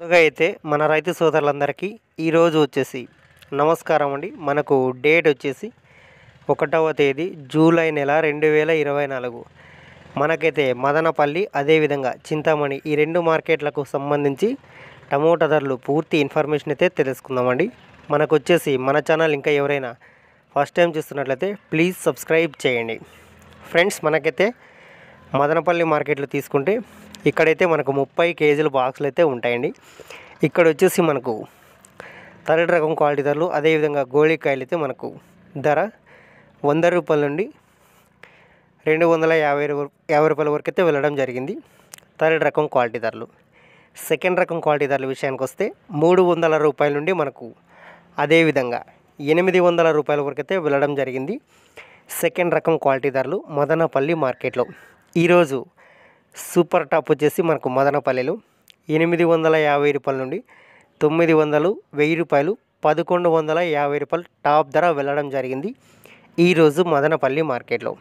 ముందుగా అయితే మన రైతు సోదరులందరికీ ఈరోజు వచ్చేసి నమస్కారం అండి. మనకు డేట్ వచ్చేసి 1వ తేదీ జూలై నెల 2024. మనకైతే మదనపల్లి అదేవిధంగా చింతామణి ఈ రెండు మార్కెట్లకు సంబంధించి టమోటా ధరలు పూర్తి ఇన్ఫర్మేషన్ అయితే తెలుసుకుందామండి. మనకు వచ్చేసి మన ఛానల్ ఇంకా ఎవరైనా ఫస్ట్ టైం చూస్తున్నట్లయితే ప్లీజ్ సబ్స్క్రైబ్ చేయండి. ఫ్రెండ్స్, మనకైతే మదనపల్లి మార్కెట్లో తీసుకుంటే ఇక్కడైతే మనకు 30 కేజీల బాక్సులు అయితే ఉంటాయండి. ఇక్కడ వచ్చేసి మనకు థర్డ్ రకం క్వాలిటీ ధరలు అదేవిధంగా గోళీకాయలు అయితే మనకు ధర 100 రూపాయల నుండి 250 రూపాయల వరకు అయితే వెళ్ళడం జరిగింది. థర్డ్ రకం క్వాలిటీ ధరలు. సెకండ్ రకం క్వాలిటీ ధరల విషయానికి వస్తే 300 రూపాయల నుండి మనకు అదేవిధంగా 800 రూపాయల వరకు అయితే వెళ్ళడం జరిగింది. సెకండ్ రకం క్వాలిటీ ధరలు మదనపల్లి మార్కెట్లో ఈరోజు సూపర్ టాప్ వచ్చేసి మనకు మదనపల్లిలో 850 రూపాయల నుండి 900, 1000 రూపాయలు, 1150 రూపాయలు టాప్ ధర వెళ్ళడం జరిగింది ఈరోజు మదనపల్లి మార్కెట్లో.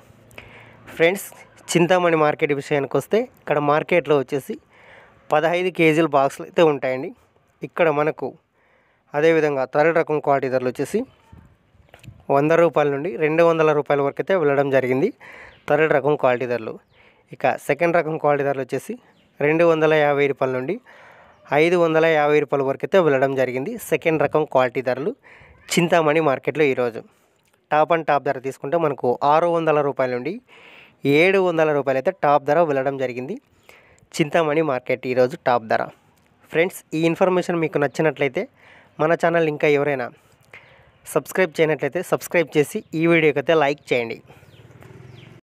ఫ్రెండ్స్, చింతామణి మార్కెట్ విషయానికి వస్తే ఇక్కడ మార్కెట్లో వచ్చేసి 15 కేజీల బాక్సులు అయితే ఉంటాయండి. ఇక్కడ మనకు అదేవిధంగా థర్డ్ రకం క్వాలిటీ ధరలు వచ్చేసి 100 రూపాయల నుండి 200 రూపాయల వరకు అయితే వెళ్ళడం జరిగింది థర్డ్ రకం క్వాలిటీ ధరలు. ఇక సెకండ్ రకం క్వాలిటీ ధరలు వచ్చేసి 250 రూపాయల నుండి 550 రూపాయల వరకు అయితే వెళ్ళడం జరిగింది సెకండ్ రకం క్వాలిటీ ధరలు చింతామణి మార్కెట్లో. ఈరోజు టాప్ అండ్ టాప్ ధర తీసుకుంటే మనకు 600 రూపాయల నుండి 700 రూపాయలు అయితే టాప్ ధర వెళ్ళడం జరిగింది చింతామణి మార్కెట్ ఈరోజు టాప్ ధర. ఫ్రెండ్స్, ఈ ఇన్ఫర్మేషన్ మీకు నచ్చినట్లయితే మన ఛానల్ ఇంకా ఎవరైనా సబ్స్క్రైబ్ చేయనట్లయితే సబ్స్క్రైబ్ చేసి ఈ వీడియోకి అయితే లైక్ చేయండి.